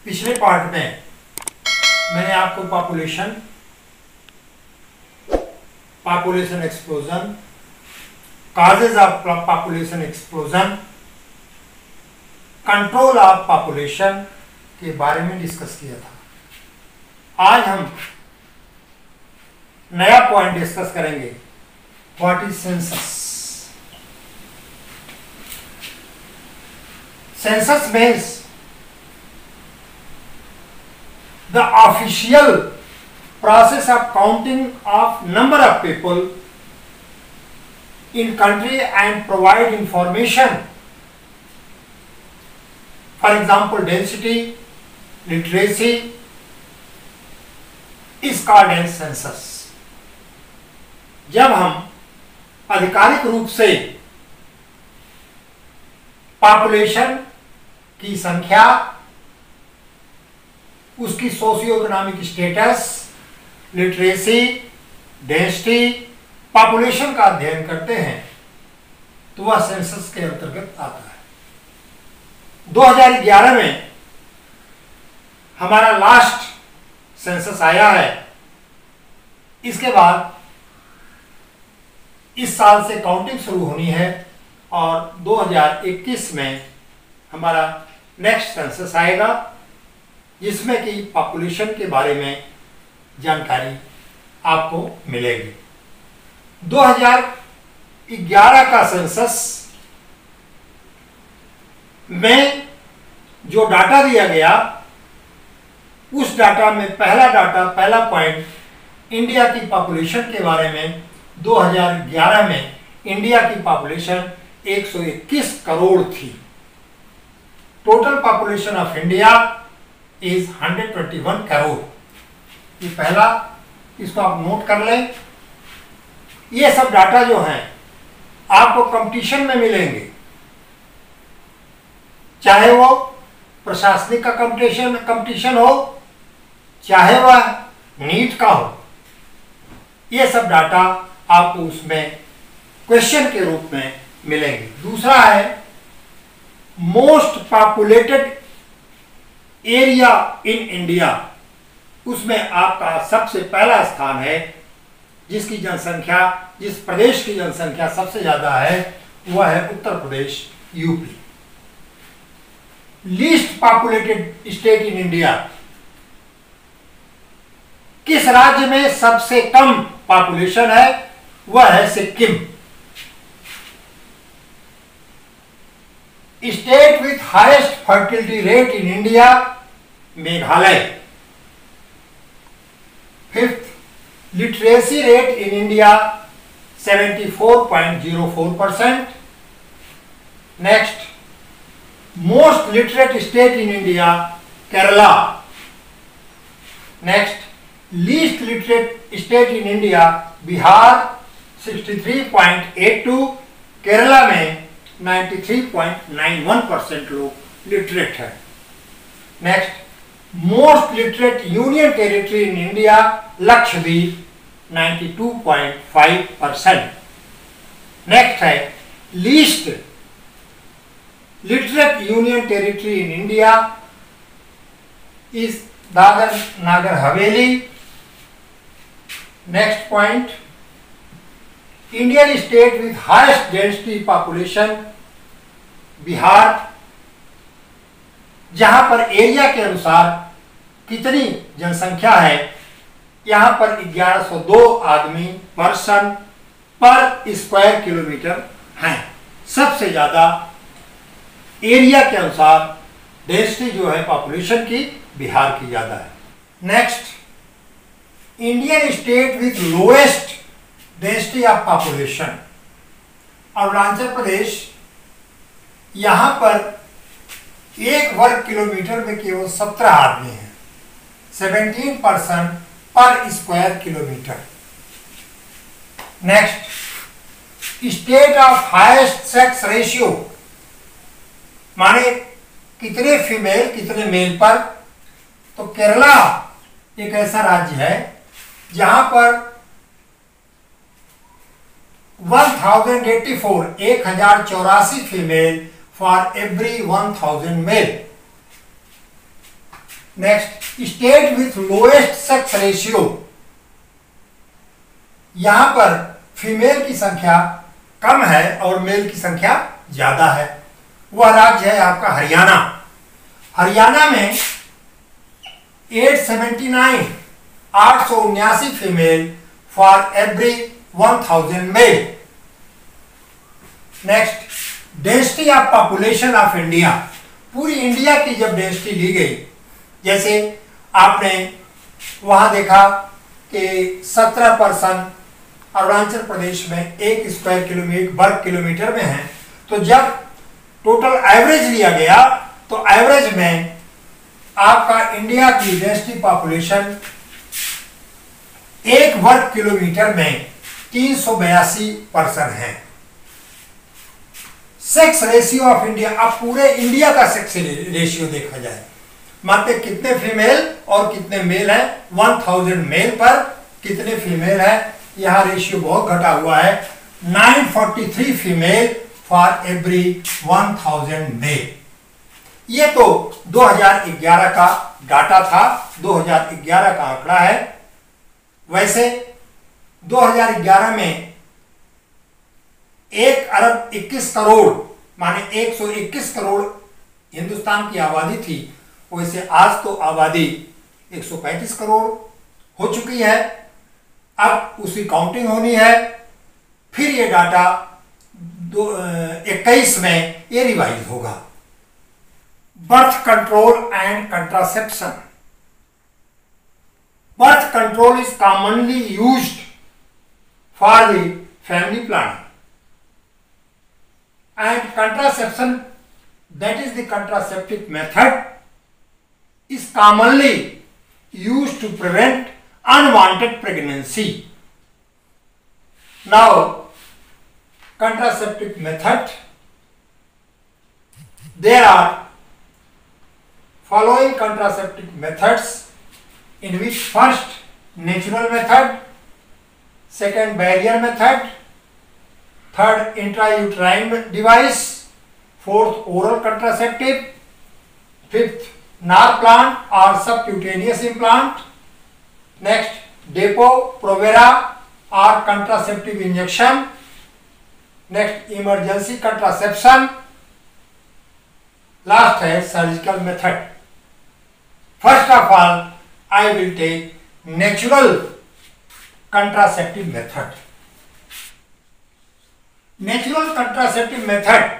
पिछले पार्ट में मैंने आपको population explosion, causes of population explosion, control of population के बारे में डिस्कस किया था। आज हम नया पॉइंट डिस्कस करेंगे, what is census. Census means the official process of counting of number of people in country and provide information, for example density, literacy is called as census। जब हम आधिकारिक रूप से पॉपुलेशन की संख्या, उसकी socio economic status, literacy, density, population का अध्ययन करते हैं तो वह सेंसस के अंतर्गत आता है। 2011 में हमारा लास्ट सेंसस आया है। इसके बाद इस साल से काउंटिंग शुरू होनी है और 2021 में हमारा नेक्स्ट सेंसस आएगा, जिसमें कि पॉपुलेशन के बारे में जानकारी आपको मिलेगी। 2011 का सेंसस में जो डाटा दिया गया, उस डाटा में पहला पॉइंट इंडिया की पॉपुलेशन के बारे में। 2011 में इंडिया की पॉपुलेशन 121 करोड़ थी। Total population of India is 121 crore. ये पहला, इसको आप नोट कर लें। ये सब डाटा जो हैं आपको कंपटीशन में मिलेंगे, चाहे वो प्रशासनिक का कंपटीशन हो, चाहे वह नीट का हो। ये सब डाटा आपको उसमें क्वेश्चन के रूप में मिलेंगे। दूसरा है most populated area in India. उसमें आपका सबसे पहला स्थान है, जिसकी जनसंख्या, जिस प्रदेश की जनसंख्या सबसे ज्यादा है वह है Uttar Pradesh, UP. Least populated state in India, किस राज्य में सबसे कम पॉपुलेशन है, वह है Sikkim. State with highest fertility rate in India, Meghalaya. Fifth, literacy rate in India 74.04%। Next, most literate state in India, Kerala. Next, least literate state in India, Bihar 63.82। Kerala में 93.91% लोग लिटरेट है। Next, most literate union territory in India, Lakshadweep 92.5%। Next है least literate union territory in India is Dadar Nagar Haveli. Next point, Indian state with highest density population, Bihar. जहां पर area के अनुसार कितनी जनसंख्या है, यहां पर 1102 आदमी पर्सन पर स्क्वायर किलोमीटर हैं। सबसे ज्यादा एरिया के अनुसार डेंसिटी जो है पॉपुलेशन की, बिहार की ज्यादा है। Next, Indian state with lowest density of population, Arunachal Pradesh. यहां पर 1 वर्ग किलोमीटर में केवल 17 आदमी हैं, 17 पर्सन पर square kilometre. Next, state of highest sex ratio, माने कितने फीमेल कितने मेल पर। तो केरला एक ऐसा राज्य है जहां पर 1084 female for every 1000 male. Next, state with lowest sex ratio, यहां पर फीमेल की संख्या कम है और मेल की संख्या ज्यादा है, वह राज्य है आपका हरियाणा। हरियाणा में 879 female for every 1000 male. Next, density of population of India, पूरी इंडिया की जब डेंसिटी ली गई, जैसे आपने वहां देखा कि 17% अरुणाचल प्रदेश में 1 स्क्वायर किलोमीटर वर्ग किलोमीटर में है, तो जब टोटल एवरेज लिया गया तो एवरेज में आपका इंडिया की डेंसिटी पॉपुलेशन 1 वर्ग किलोमीटर में 382 पर्सन है। सेक्स रेशियो ऑफ इंडिया, अब पूरे इंडिया का सेक्स रेशियो देखा जाए, मानते कितने फीमेल और कितने मेल है, 1000 मेल पर कितने फीमेल है, यहां रेशियो बहुत घटा हुआ है, 943 फीमेल फॉर एवरी 1000 मेल। ये तो 2011 का डाटा था, 2011 का आंकड़ा है। वैसे 2011 में 1 अरब 21 करोड़ माने 121 करोड़ हिंदुस्तान की आबादी थी, वैसे आज तो आबादी 135 करोड़ हो चुकी है। अब उसकी काउंटिंग होनी है, फिर ये डाटा 21 में ये रिवाइज होगा। Birth control and contraception, birth control is commonly used for the family planning and contraception, that is the contraceptive method, is commonly used to prevent unwanted pregnancy. Now, contraceptive method, there are following contraceptive methods, in which first natural method, second barrier method, third intrauterine device, fourth oral contraceptive, fifth NAR plant or subcutaneous implant, next Depo-Provera or contraceptive injection, next emergency contraception, last है surgical method. First of all, I will take natural contraceptive method. Natural contraceptive method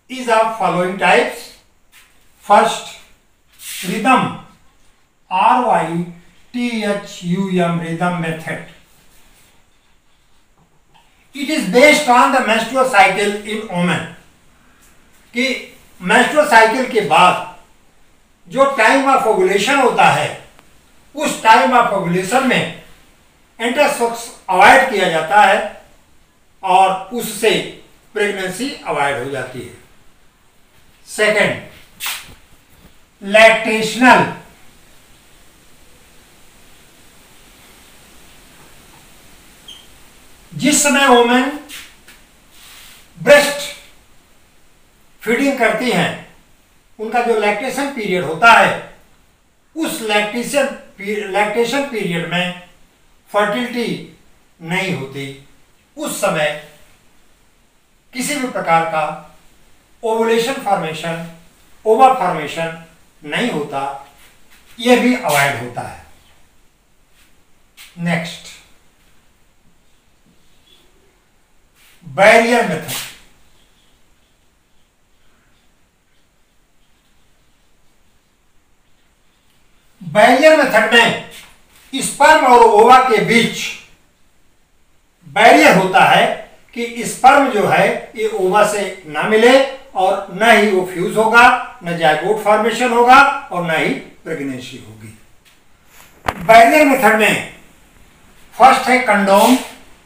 is of following types. First, rhythm, RYTHUM rhythm method. It is based on the menstrual cycle in women. कि menstrual cycle के बाद जो time of ovulation होता है, उस time of ovulation में intersex avoid किया जाता है और उससे प्रेगनेंसी अवॉइड हो जाती है। सेकंड, लैक्टेशनल, जिस समय वुमेन ब्रेस्ट फीडिंग करती हैं, उनका जो लैक्टेशन पीरियड होता है, उस लैक्टेशन पीरियड में फर्टिलिटी नहीं होती, उस समय किसी भी प्रकार का ओवुलेशन फॉर्मेशन, ओवा फॉर्मेशन नहीं होता, यह भी अवॉइड होता है। Next, barrier method. Barrier method में स्पर्म और ओवा के बीच बैरियर होता है कि स्पर्म जो है ये ओवा से ना मिले और न ही वो फ्यूज होगा, न जाइगोट फॉर्मेशन होगा और न ही प्रेगनेंसी होगी। बैरियर मेथड में फर्स्ट है कंडोम,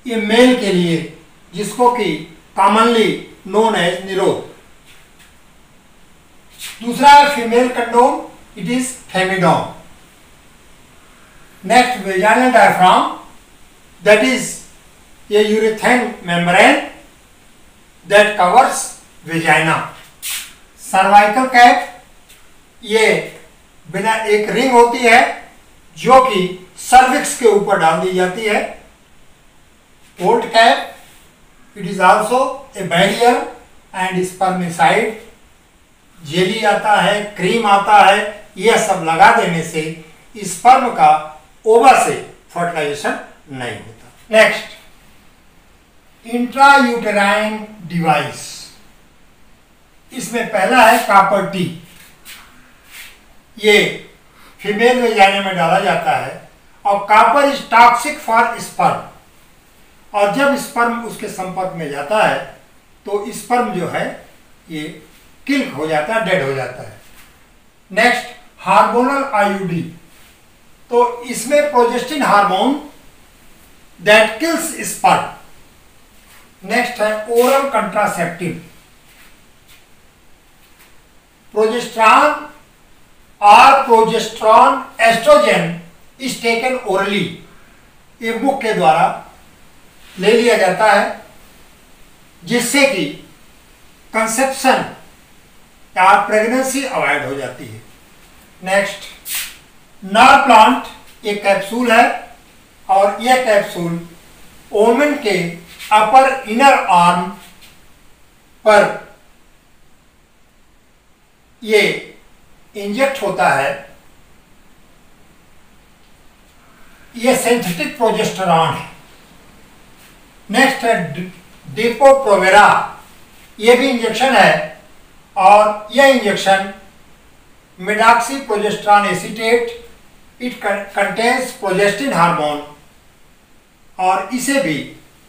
ये मेल के लिए, जिसको कि कॉमनली नोन एज निरोध। दूसरा है female condom, it is Femidom. Next, vaginal diaphragm, that is a urethane membrane that covers vagina. Cervical cap, ये बिना एक रिंग होती है जो कि सर्विक्स के ऊपर डाल दी जाती है। Old cap, it is also a barrier and spermicide. Jelly आता है, क्रीम आता है, यह सब लगा देने से स्पर्म का ओवा से फर्टिलाइजेशन नहीं होता। Next, intrauterine device. इसमें पहला है कॉपर टी। ये फीमेल में जाने में डाला जाता है और copper is toxic for sperm, और जब स्पर्म उसके संपर्क में जाता है तो स्पर्म जो है ये किल हो जाता है, डेड हो जाता है। Next, hormonal IUD. तो इसमें progestin hormone that kills sperm. Next है ओरल कंट्रासेप्टिव। प्रोजेस्ट्रॉन और progesterone estrogen is taken orally. ये मुख के द्वारा ले लिया जाता है जिससे कि कंसेप्शन या प्रेगनेंसी अवॉइड हो जाती है। नेक्स्ट, नर प्लांट एक कैप्सूल है और यह कैप्सूल ओमेन के अपर इनर आर्म पर ये इंजेक्ट होता है। यह सिंथेटिक प्रोजेस्टेरॉन है। नेक्स्ट है डेपो-प्रोवेरा। यह भी इंजेक्शन है और यह injection medroxy progesterone acetate, it contains progestin hormone, और इसे भी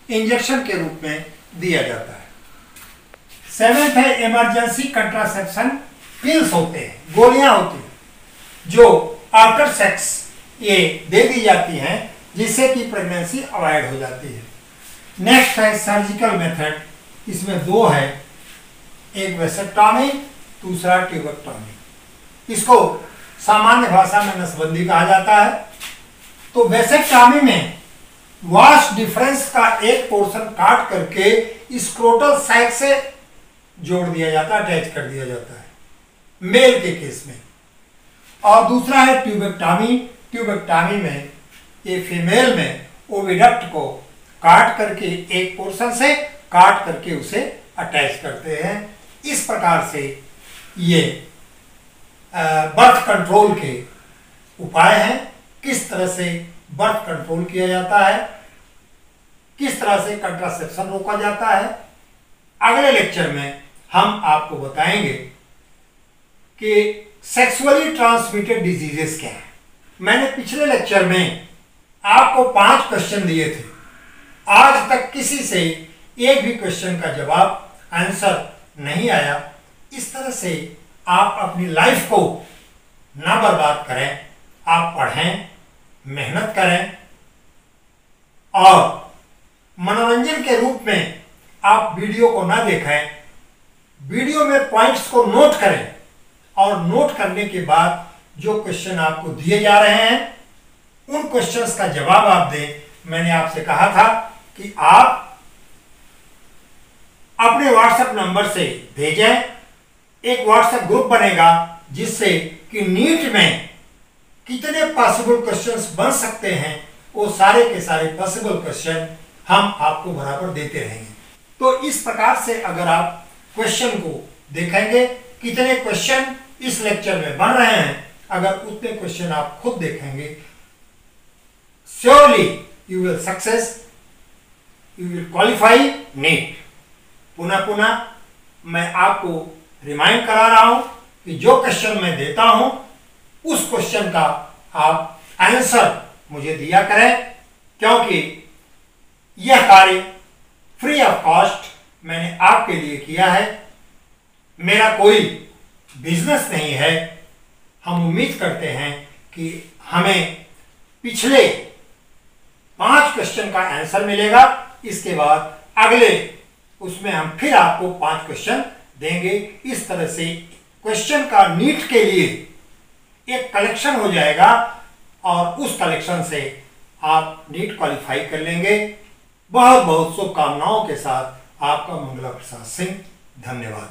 इंजेक्शन के रूप में दिया जाता है। सेवेंथ है इमरजेंसी कंट्रासेप्शन। पिल्स होते हैं, गोलियां होती हैं जो आफ्टर सेक्स ये दे दी जाती हैं जिससे कि प्रेगनेंसी अवॉइड हो जाती है। नेक्स्ट है सर्जिकल मेथड। इसमें दो है, एक वेसेक्टॉमी, दूसरा ट्यूबेक्टॉमी। इसको सामान्य भाषा में नसबंदी कहा जाता है। तो वेसेक्टॉमी में वास्ट डिफरेंस का एक पोर्शन काट करके स्क्रोटल साइड से जोड़ दिया जाता है, अटैच कर दिया जाता है मेल के केस में। और दूसरा है ट्यूबेक्टॉमी। ट्यूबेक्टॉमी में ये फीमेल में ओविडक्ट को काट करके एक पोर्शन से काट करके उसे अटैच करते हैं। इस प्रकार से ये बर्थ कंट्रोल के उपाय हैं। किस तरह से बर्थ कंट्रोल किया जाता है, किस तरह से कंट्रासेप्शन रोका जाता है, अगले लेक्चर में हम आपको बताएंगे कि सेक्सुअली ट्रांसमिटेड डिजीजेस क्या है। मैंने पिछले लेक्चर में आपको 5 क्वेश्चन दिए थे। आज तक किसी से एक भी क्वेश्चन का जवाब, आंसर नहीं आया। इस तरह से आप अपनी लाइफ को ना बर्बाद करें, आप पढ़ें, मेहनत करें और मनोरंजन के रूप में आप वीडियो को ना देखें। वीडियो में पॉइंट्स को नोट करें और नोट करने के बाद जो क्वेश्चन आपको दिए जा रहे हैं उन क्वेश्चंस का जवाब आप दें। मैंने आपसे कहा था कि आप अपने व्हाट्सएप नंबर से भेजें। एक व्हाट्सएप ग्रुप बनेगा जिससे कि नीट में कितने पॉसिबल क्वेश्चंस बन सकते हैं वो सारे के सारे पॉसिबल क्वेश्चन हम आपको बराबर देते रहेंगे। तो इस प्रकार से अगर आप क्वेश्चन को देखेंगे, कितने क्वेश्चन इस लेक्चर में बन रहे हैं, अगर उतने क्वेश्चन आप खुद देखेंगे, surely you will success, you will qualify NEET. पुनः पुनः मैं आपको रिमाइंड करा रहा हूं कि जो क्वेश्चन मैं देता हूं उस क्वेश्चन का आप आंसर मुझे दिया करें, क्योंकि यह कार्य फ्री ऑफ कॉस्ट मैंने आपके लिए किया है। मेरा कोई बिजनेस नहीं है। हम उम्मीद करते हैं कि हमें पिछले 5 क्वेश्चन का आंसर मिलेगा। इसके बाद अगले उसमें हम फिर आपको 5 क्वेश्चन देंगे। इस तरह से क्वेश्चन का नीट के लिए एक कलेक्शन हो जाएगा और उस कलेक्शन से आप नीट क्वालिफाई कर लेंगे। बहुत बहुत शुभकामनाओं के साथ आपका मंगला प्रसाद सिंह। धन्यवाद।